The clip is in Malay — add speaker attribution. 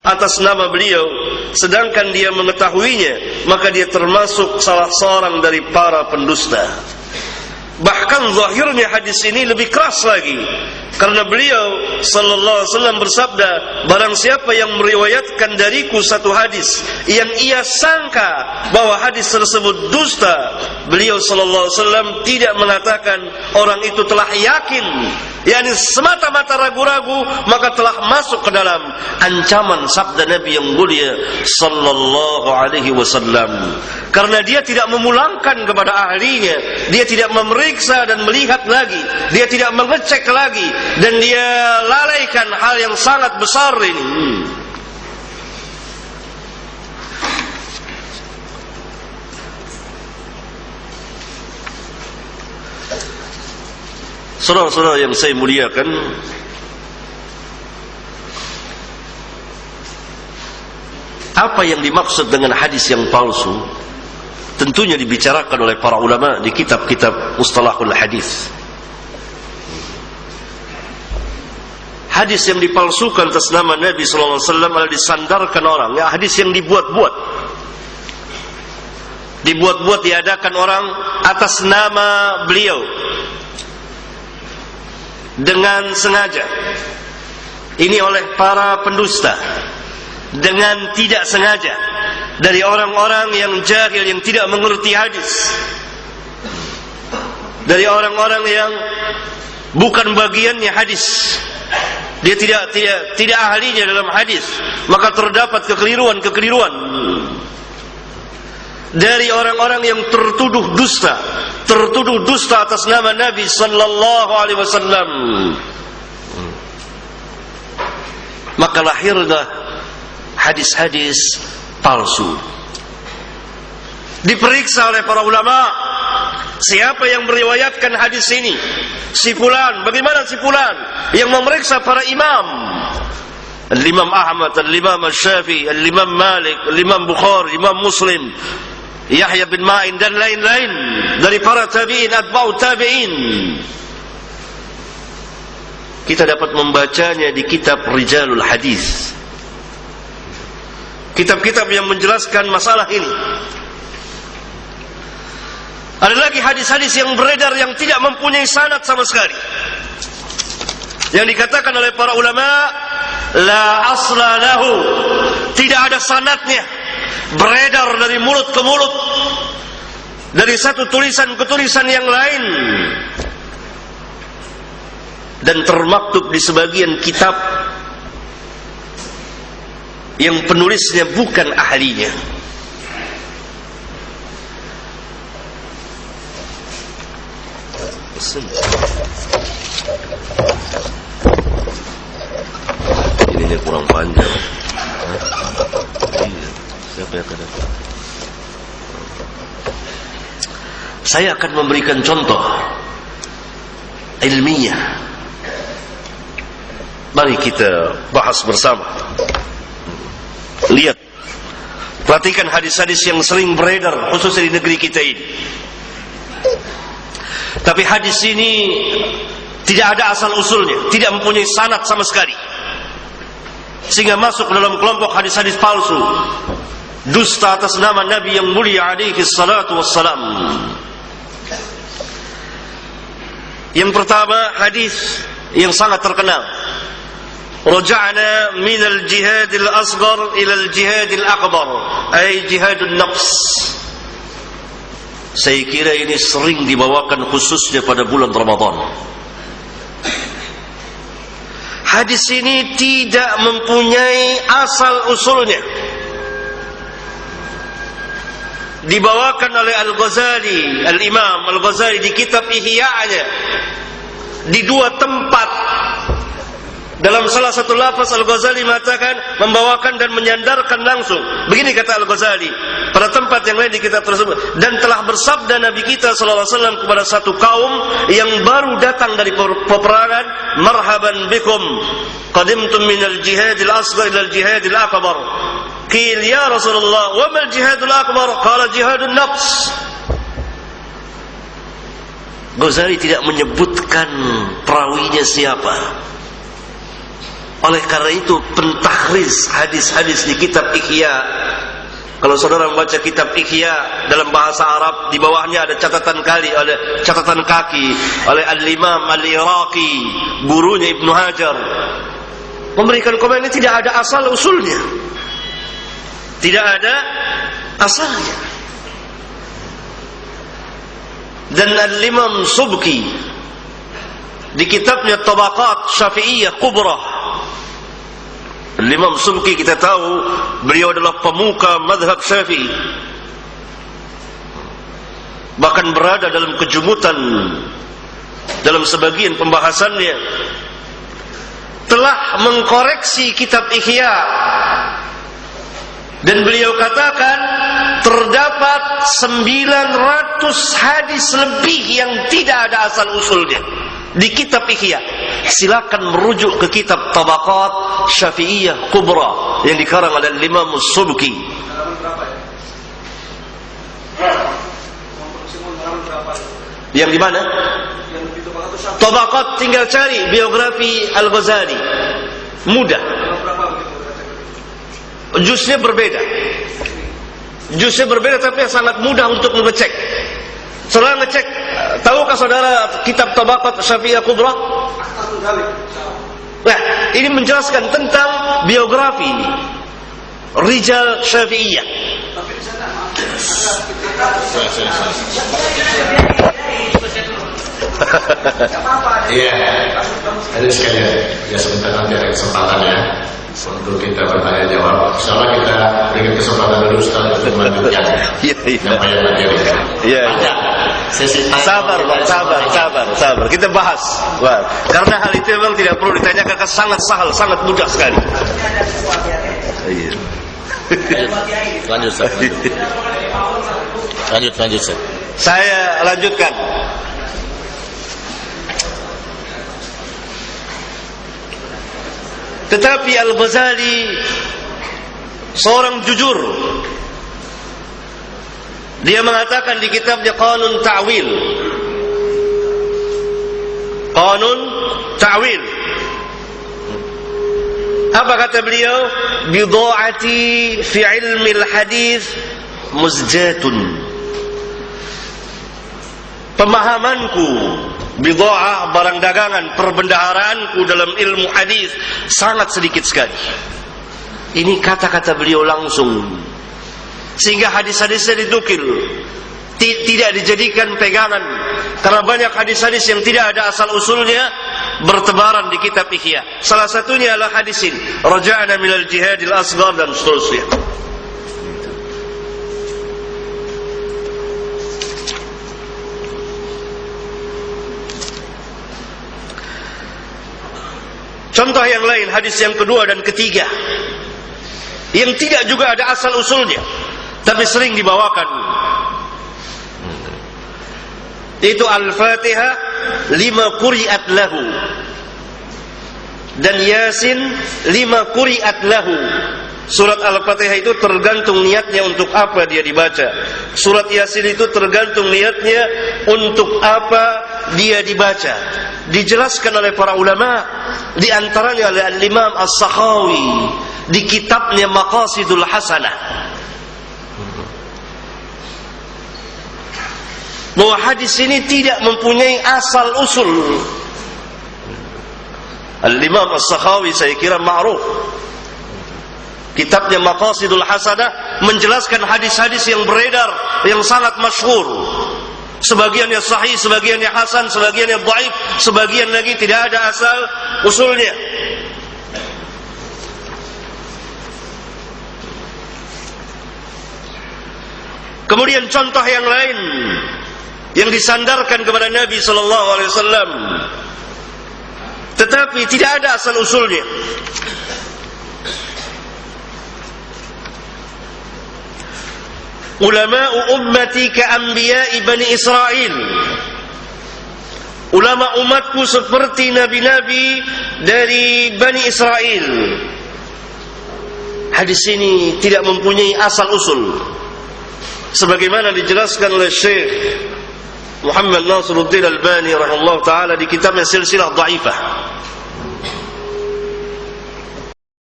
Speaker 1: atas nama beliau, sedangkan dia mengetahuinya, maka dia termasuk salah seorang dari para pendusta. Bahkan zahirnya hadis ini lebih keras lagi, karena beliau sallallahu alaihi wasallam bersabda, barang siapa yang meriwayatkan dariku satu hadis yang ia sangka bahwa hadis tersebut dusta, beliau sallallahu alaihi wasallam tidak mengatakan orang itu telah yakin, yakni semata-mata ragu-ragu, maka telah masuk ke dalam ancaman sabda Nabi yang mulia sallallahu alaihi wasallam. Karena dia tidak memulangkan kepada ahlinya, dia tidak memeriksa dan melihat lagi, dia tidak mengecek lagi, dan dia lalaikan hal yang sangat besar ini. Saudara-saudara yang saya muliakan, apa yang dimaksud dengan hadis yang palsu tentunya dibicarakan oleh para ulama di kitab-kitab mustalahul hadis. Hadis yang dipalsukan atas nama Nabi sallallahu alaihi wasallam adalah disandarkan orang, ya, hadis yang dibuat-buat. Dibuat-buat, diadakan orang atas nama beliau dengan sengaja. Ini oleh para pendusta, dengan tidak sengaja, dari orang-orang yang jahil, yang tidak mengerti hadis, dari orang-orang yang bukan bagiannya hadis, dia tidak ahlinya dalam hadis, maka terdapat kekeliruan, dari orang-orang yang tertuduh dusta atas nama Nabi sallallahu alaihi wasallam. Maka lahirlah hadis-hadis palsu. Diperiksa oleh para ulama, siapa yang meriwayatkan hadis ini? Si fulan. Bagaimana si fulan? Yang memeriksa para imam, Al-Imam Ahmad, Al-Imam Syafi'i, Al-Imam Malik, Al-Imam Bukhari, Imam Muslim, Yahya bin Ma'in, dan lain-lain dari para tabi'in, atba'u tabi'in. Kita dapat membacanya di kitab Rijalul Hadis, kitab-kitab yang menjelaskan masalah ini. Ada lagi hadis-hadis yang beredar yang tidak mempunyai sanad sama sekali, yang dikatakan oleh para ulama la asla lahu, tidak ada sanadnya, beredar dari mulut ke mulut, dari satu tulisan ke tulisan yang lain, dan termaktub di sebagian kitab yang penulisnya bukan ahlinya. Ininya kurang panjang. Siapa yang akan datang? Saya akan memberikan contoh ilmiah. Mari kita bahas bersama. Lihat, perhatikan hadis-hadis yang sering beredar khususnya di negeri kita ini. Tapi hadis ini tidak ada asal usulnya, tidak mempunyai sanad sama sekali, sehingga masuk dalam kelompok hadis-hadis palsu, dusta atas nama Nabi yang mulia alaihi salatu wassalam. Yang pertama, hadis yang sangat terkenal, raja'na min al-jihad al-asghar ila al-jihad al-akbar, ay jihadun nafs. Saya kira ini sering dibawakan khususnya pada bulan Ramadan. Hadis ini tidak mempunyai asal usulnya. Dibawakan oleh Al-Ghazali, Al-Imam Al-Ghazali di kitab Ihya'nya di dua tempat. Dalam salah satu lafaz Al-Ghazali mengatakan membawakan dan menyandarkan langsung. Begini kata Al-Ghazali pada tempat yang lain di kitab tersebut, dan telah bersabda Nabi kita sallallahu alaihi wasallam kepada satu kaum yang baru datang dari peperangan, marhaban bikum qadimtum minal jihadil asghar ila al jihadil akbar. Qil ya Rasulullah wa mal jihadul akbar? Qala jihadun nafs. Ghazali tidak menyebutkan perawinya siapa. Oleh karena itu pentahriz hadis-hadis di kitab Ihya, kalau saudara membaca kitab Ihya dalam bahasa Arab, di bawahnya ada catatan kaki oleh Al-Imam Al-Iraqi, gurunya Ibnu Hajar, memberikan komen ini tidak ada asal usulnya, tidak ada asalnya. Dan Al-Imam Subki di kitabnya Tabaqat Syafi'iyah Kubra, Al-Imam Subki kita tahu beliau adalah pemuka mazhab Syafi'i, bahkan berada dalam kejumutan dalam sebagian pembahasannya, telah mengkoreksi kitab Ihya. Dan beliau katakan terdapat 900 hadis lebih yang tidak ada asal usulnya di kitab Ihya. Silakan merujuk ke kitab Tabaqat Syafi'iyah Kubra yang dikarang oleh Imam Subki. Yang di mana? Tabaqat, tinggal cari biografi Al-Ghazali, mudah. Jusnya berbeda tapi sangat mudah untuk mengecek. Setelah ngecek, tahukah saudara kitab Tabaqat Syafi'iyah Kubra? Nah, ini menjelaskan tentang biografi rijal Syafi'iyah.
Speaker 2: Iya, ada sekalian. Ya sebentar nanti ada kesempatan ya untuk kita bertanya jawab. Insyaallah kita berikan kesempatan dulu Ustaz untuk melanjutkan penyampaian materi.
Speaker 1: Iya. Sabar. Kita bahas. Wah, karena hal itu memang tidak perlu ditanyakan, sangat sahal, sangat mudah sekali. Iya. Lanjut Ustaz. Lanjut Ustaz. Saya lanjutkan. Tetapi Al-Ghazali seorang jujur. Dia mengatakan di kitabnya Qanun Ta'wil. Apa kata beliau? Bidha'ati fi ilmi al-hadis muzjatun. Pemahamanku, bidha'ah, barang dagangan, perbendaharaanku dalam ilmu hadis sangat sedikit sekali. Ini kata-kata beliau langsung, sehingga hadis-hadisnya dinukil, tidak dijadikan pegangan, karena banyak hadis-hadis yang tidak ada asal usulnya bertebaran di kitab Ihya. Salah satunya adalah hadis ini, raja'na minal jihadil asghar, dan seterusnya. Contoh yang lain, hadis yang kedua dan ketiga, yang tidak juga ada asal usulnya, tapi sering dibawakan, itu Al-Fatihah lima quri'at lahu, dan Yasin lima quri'at lahu. Surat Al-Fatihah itu tergantung niatnya untuk apa dia dibaca. Surat Yasin itu tergantung niatnya untuk apa dia dibaca. Dijelaskan oleh para ulama, di antaranya oleh Al-Imam As-Sakhawi di kitabnya Maqasidul Hasanah, bahwa hadis ini tidak mempunyai asal usul. Al-Imam As-Sakhawi saya kira ma'ruf, kitabnya Maqasidul Hasanah menjelaskan hadis-hadis yang beredar yang sangat masyhur. Sebagiannya sahih, sebagiannya hasan, sebagiannya dhaif, sebagian lagi tidak ada asal usulnya. Kemudian contoh yang lain yang disandarkan kepada Nabi sallallahu alaihi wasallam tetapi tidak ada asal usulnya. Ulama'u ummati ka'anbiya'i Bani Israel. Ulama umatku seperti nabi-nabi dari Bani Israel. Hadis ini tidak mempunyai asal usul, sebagaimana dijelaskan oleh Syekh Muhammad Nasiruddin Albani rahimahullah ta'ala di kitabnya Silsilah Dhaifah.